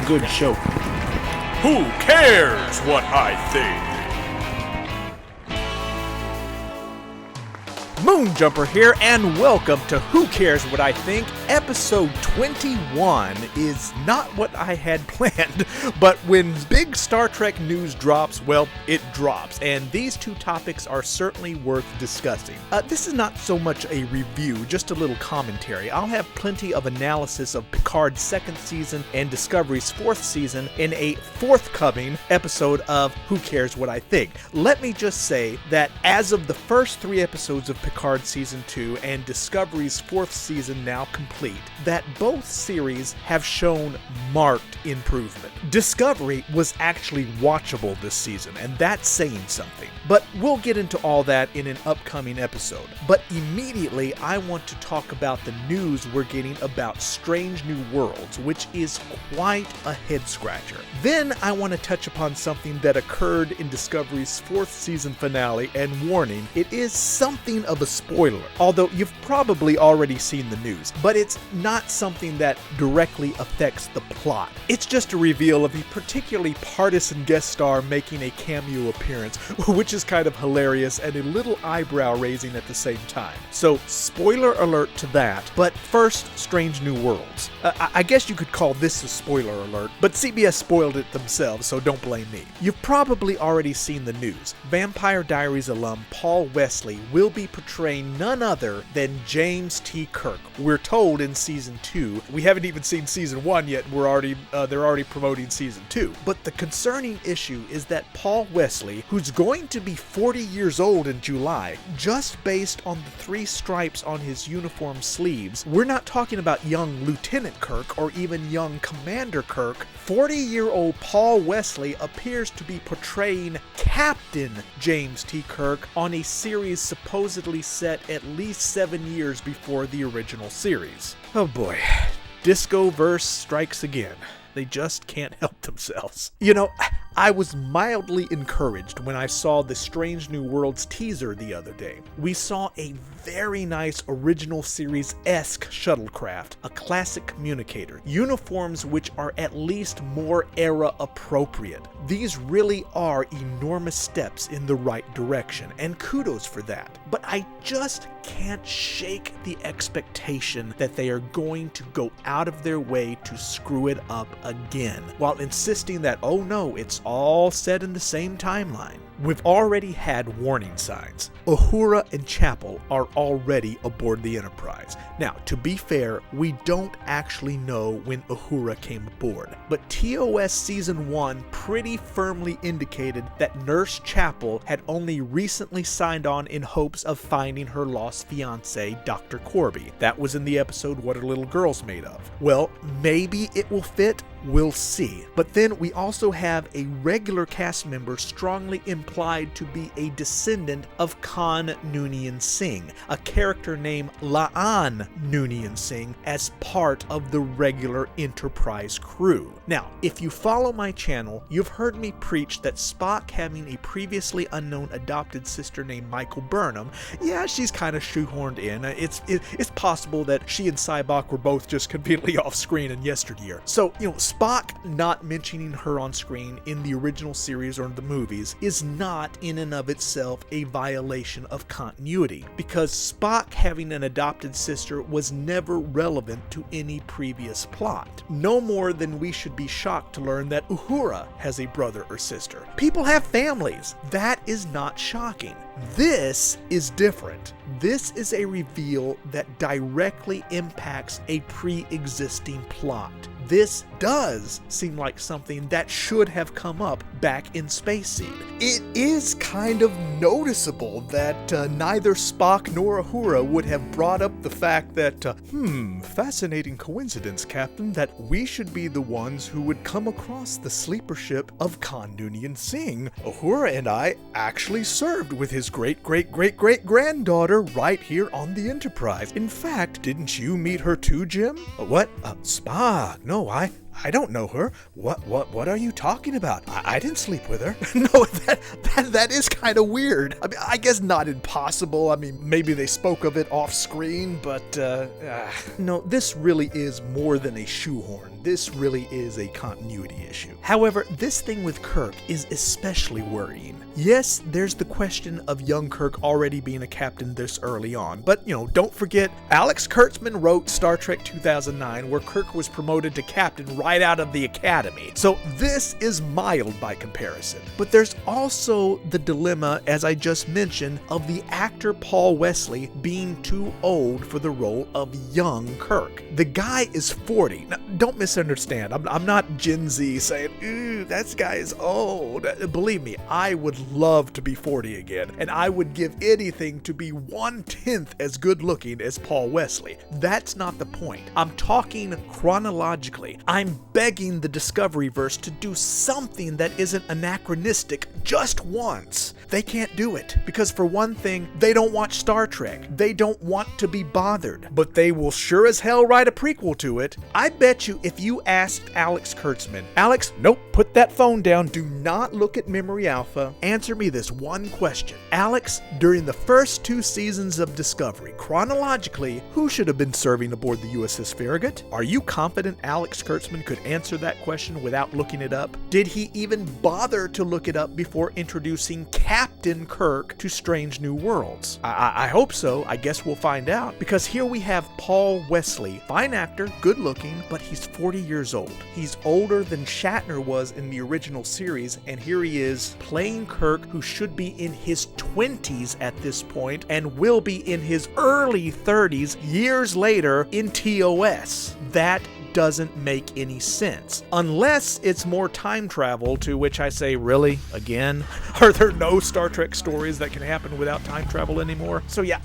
Good show. Who cares what I think? Moonjumper here, and welcome to Who Cares What I Think. Episode 21 is not what I had planned, but when big Star Trek news drops, well, it drops, and these two topics are certainly worth discussing. This is not so much a review, just a little commentary. I'll have plenty of analysis of Picard's second season and Discovery's fourth season in a forthcoming episode of Who Cares What I Think. Let me just say that as of the first 3 episodes of Picard Season 2 and Discovery's 4th season now complete, that both series have shown marked improvement. Discovery was actually watchable this season, and that's saying something. But we'll get into all that in an upcoming episode. But immediately, I want to talk about the news we're getting about Stange New Worlds, which is quite a head-scratcher. Then I want to touch upon something that occurred in Discovery's 4th season finale, and warning, it is something of a spoiler, although you've probably already seen the news, but it's not something that directly affects the plot. It's just a reveal of a particularly partisan guest star making a cameo appearance, which is kind of hilarious and a little eyebrow-raising at the same time. So, spoiler alert to that, but first, Stange New Worlds. I guess you could call this a spoiler alert, but CBS spoiled it themselves, so don't blame me. You've probably already seen the news. Vampire Diaries alum Paul Wesley will be portraying none other than James T. Kirk. We're told in Season 2. We haven't even seen Season 1 yet, they're already promoting Season 2. But the concerning issue is that Paul Wesley, who's going to be 40 years old in July, just based on the 3 stripes on his uniform sleeves, we're not talking about young Lieutenant Kirk or even young Commander Kirk. 40-year-old Paul Wesley appears to be portraying Captain James T. Kirk on a series supposedly set at least 7 years before the original series. Oh boy, Discoverse strikes again. They just can't help themselves. You know, I was mildly encouraged when I saw the Stange New Worlds teaser the other day. We saw a very nice original series-esque shuttlecraft, a classic communicator, uniforms which are at least more era appropriate. These really are enormous steps in the right direction, and kudos for that. But I just can't shake the expectation that they are going to go out of their way to screw it up again, while insisting that, oh no, it's all set in the same timeline. We've already had warning signs. Uhura and Chapel are already aboard the Enterprise. Now, to be fair, we don't actually know when Uhura came aboard, but TOS Season 1 pretty firmly indicated that Nurse Chapel had only recently signed on in hopes of finding her lost fiancé, Dr. Corby. That was in the episode What Are Little Girls Made Of? Well, maybe it will fit. We'll see. But then we also have a regular cast member strongly implied to be a descendant of Khan Noonien Singh, a character named Laan Noonien Singh, as part of the regular Enterprise crew. Now, if you follow my channel, you've heard me preach that Spock having a previously unknown adopted sister named Michael Burnham, yeah, she's kind of shoehorned in. It's possible that she and Sybok were both just conveniently off screen in yesteryear. So, Spock not mentioning her on screen in the original series or the movies is not in and of itself a violation of continuity, because Spock having an adopted sister was never relevant to any previous plot. No more than we should be shocked to learn that Uhura has a brother or sister. People have families. That is not shocking. This is different. This is a reveal that directly impacts a pre-existing plot. This does seem like something that should have come up back in Space Seed. It is kind of noticeable that neither Spock nor Uhura would have brought up the fact that, fascinating coincidence, Captain, that we should be the ones who would come across the sleeper ship of Khan Noonien Singh. Uhura and I actually served with his great-great-great-great-granddaughter right here on the Enterprise. In fact, didn't you meet her too, Jim? What? Spock? No, I don't know her. What are you talking about? I didn't sleep with her. No, that is kind of weird. I mean, I guess not impossible. I mean, maybe they spoke of it off screen, but no, this really is more than a shoehorn. This really is a continuity issue. However, this thing with Kirk is especially worrying. Yes, there's the question of young Kirk already being a captain this early on, but don't forget, Alex Kurtzman wrote Star Trek 2009, where Kirk was promoted to captain right out of the academy. So this is mild by comparison. But there's also the dilemma, as I just mentioned, of the actor Paul Wesley being too old for the role of young Kirk. The guy is 40. Now, don't misunderstand. I'm not Gen Z saying, ooh, that guy is old. Believe me, I would love to be 40 again, and I would give anything to be 1/10 as good looking as Paul Wesley. That's not the point. I'm talking chronologically. I'm begging the Discoveryverse to do something that isn't anachronistic just once. They can't do it because, for one thing, they don't watch Star Trek. They don't want to be bothered, but they will sure as hell write a prequel to it. I bet you if you asked Alex Kurtzman, Alex, nope, put that phone down, do not look at Memory Alpha, answer me this one question. Alex, during the first 2 seasons of Discovery, chronologically, who should have been serving aboard the USS Farragut? Are you confident Alex Kurtzman could answer that question without looking it up? Did he even bother to look it up before introducing Captain Kirk to Strange New Worlds? I hope so. I guess we'll find out, because here we have Paul Wesley, fine actor, good looking, but he's 40 years old. He's older than Shatner was in the original series, and here he is playing Kirk, who should be in his 20s at this point and will be in his early 30s years later in TOS. That doesn't make any sense. Unless it's more time travel, to which I say, really? Again? Are there no Star Trek stories that can happen without time travel anymore? So yeah,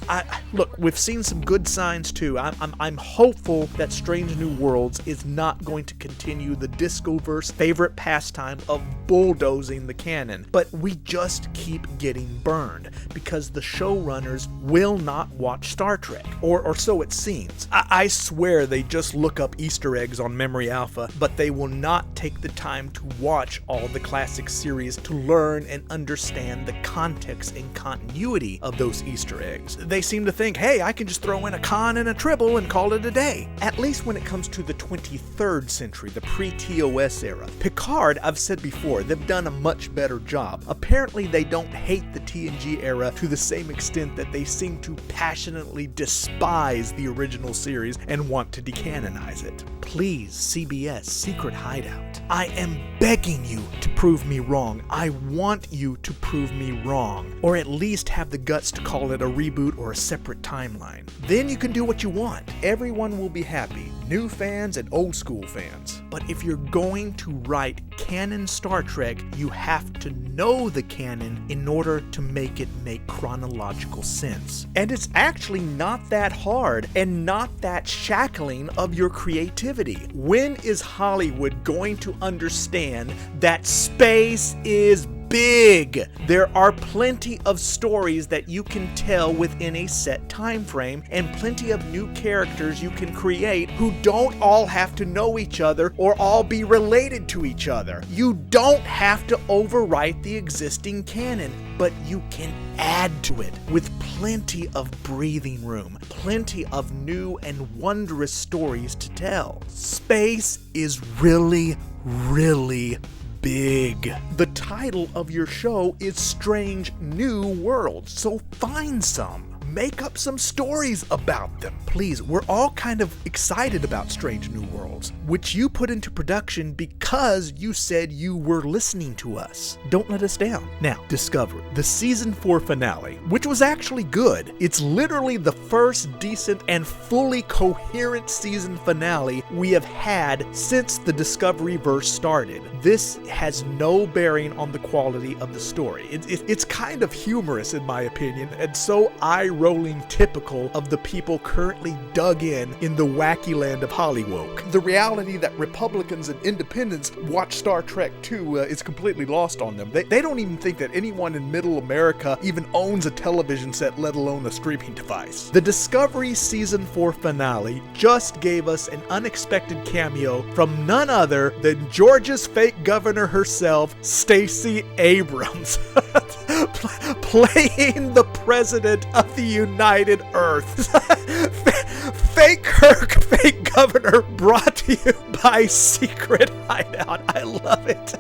look, we've seen some good signs too. I'm hopeful that Strange New Worlds is not going to continue the Discoverse favorite pastime of bulldozing the canon, but we just keep getting burned because the showrunners will not watch Star Trek, or so it seems. I swear they just look up Easter eggs on Memory Alpha, but they will not take the time to watch all the classic series to learn and understand the context and continuity of those Easter eggs. They seem to think, hey, I can just throw in a con and a tribble and call it a day. At least when it comes to the 23rd century, the pre-TOS era. Picard, I've said before, they've done a much better job. Apparently they don't hate the TNG era to the same extent that they seem to passionately despise the original series and want to decanonize it. Please, CBS, Secret Hideout, I am begging you to prove me wrong. I want you to prove me wrong, or at least have the guts to call it a reboot or a separate timeline. Then you can do what you want. Everyone will be happy, new fans and old school fans. But if you're going to write canon Star Trek, you have to know the canon in order to make it make chronological sense. And it's actually not that hard and not that shackling of your creativity. When is Hollywood going to understand that space is big? There are plenty of stories that you can tell within a set time frame, and plenty of new characters you can create who don't all have to know each other or all be related to each other. You don't have to overwrite the existing canon, but you can add to it with plenty of breathing room, plenty of new and wondrous stories to tell. Space is really, really big. The title of your show is Strange New Worlds, so find some. Make up some stories about them. Please, we're all kind of excited about Strange New Worlds, which you put into production because you said you were listening to us. Don't let us down. Now, Discovery, the season 4 finale, which was actually good. It's literally the first decent and fully coherent season finale we have had since the Discoveryverse started. This has no bearing on the quality of the story. It's kind of humorous in my opinion, and so I rolling typical of the people currently dug in the wacky land of Hollywood. The reality that Republicans and independents watch Star Trek II is completely lost on them. They don't even think that anyone in middle America even owns a television set, let alone a streaming device. The Discovery Season 4 finale just gave us an unexpected cameo from none other than Georgia's fake governor herself, Stacy Abrams. Playing the President of the United Earth. Fake Kirk, fake governor, brought to you by Secret Hideout. I love it.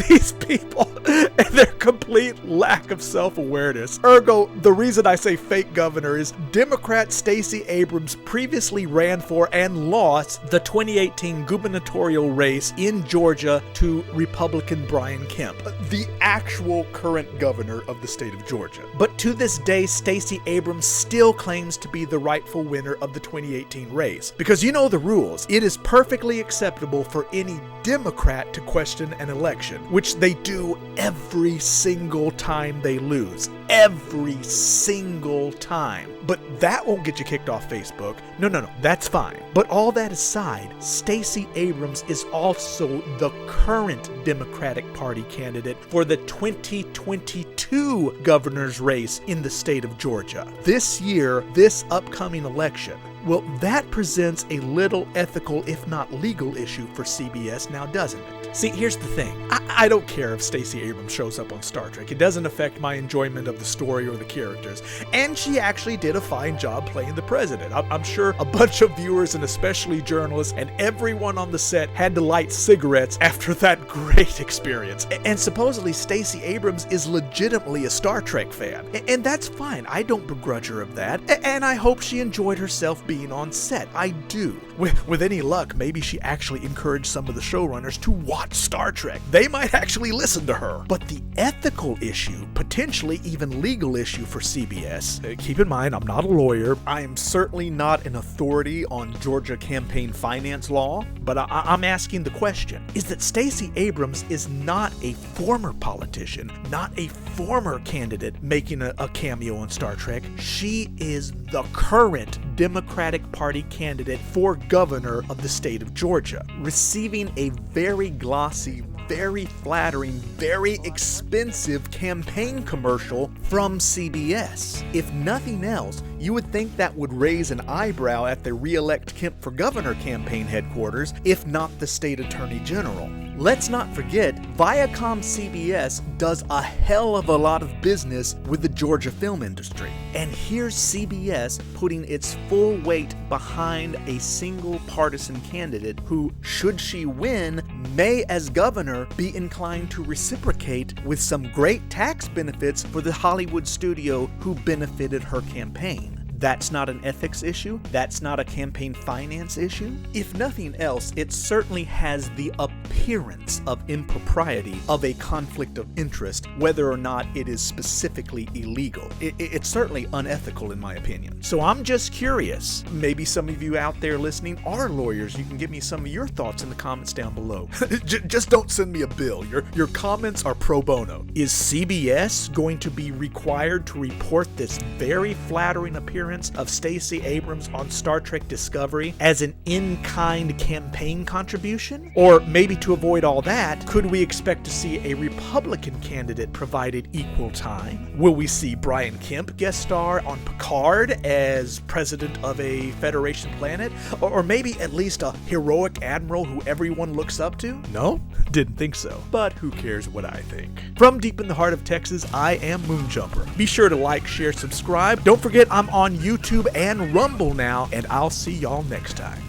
These people and their complete lack of self-awareness. Ergo, the reason I say fake governor is Democrat Stacy Abrams previously ran for and lost the 2018 gubernatorial race in Georgia to Republican Brian Kemp, the actual current governor of the state of Georgia. But to this day, Stacy Abrams still claims to be the rightful winner of the 2018 race. Because you know the rules. It is perfectly acceptable for any Democrat to question an election, which they do every single time they lose. Every single time. But that won't get you kicked off Facebook. No, that's fine. But all that aside, Stacey Abrams is also the current Democratic Party candidate for the 2022 governor's race in the state of Georgia. This year, this upcoming election, well, that presents a little ethical, if not legal, issue for CBS now, doesn't it? See, here's the thing. I don't care if Stacey Abrams shows up on Star Trek. It doesn't affect my enjoyment of the story or the characters. And she actually did a fine job playing the president. I'm sure a bunch of viewers and especially journalists and everyone on the set had to light cigarettes after that great experience. And supposedly Stacey Abrams is legitimately a Star Trek fan. And that's fine. I don't begrudge her of that. And I hope she enjoyed herself being on set. I do. With any luck, maybe she actually encouraged some of the showrunners to watch Star Trek. They might actually listen to her. But the ethical issue, potentially even legal issue for CBS, keep in mind, I'm not a lawyer. I am certainly not an authority on Georgia campaign finance law, but I'm asking the question, is that Stacey Abrams is not a former politician, not a former candidate making a cameo on Star Trek. She is the current Democratic Party candidate for governor of the state of Georgia, receiving a very glossy, very flattering, very expensive campaign commercial from CBS. If nothing else, you would think that would raise an eyebrow at the Re-elect Kemp for Governor campaign headquarters, if not the state attorney general. Let's not forget, Viacom CBS does a hell of a lot of business with the Georgia film industry. And here's CBS putting its full weight behind a single partisan candidate who, should she win, may as governor be inclined to reciprocate with some great tax benefits for the Hollywood studio who benefited her campaign. That's not an ethics issue. That's not a campaign finance issue. If nothing else, it certainly has the appearance of impropriety, of a conflict of interest, whether or not it is specifically illegal. It's certainly unethical in my opinion. So I'm just curious. Maybe some of you out there listening are lawyers. You can give me some of your thoughts in the comments down below. Just don't send me a bill. Your comments are pro bono. Is CBS going to be required to report this very flattering appearance of Stacey Abrams on Star Trek Discovery as an in-kind campaign contribution? Or maybe to avoid all that, could we expect to see a Republican candidate provided equal time? Will we see Brian Kemp guest star on Picard as president of a Federation planet? Or maybe at least a heroic admiral who everyone looks up to? No? Didn't think so. But who cares what I think? From deep in the heart of Texas, I am Moonjumper. Be sure to like, share, subscribe. Don't forget I'm on YouTube and Rumble now, and I'll see y'all next time.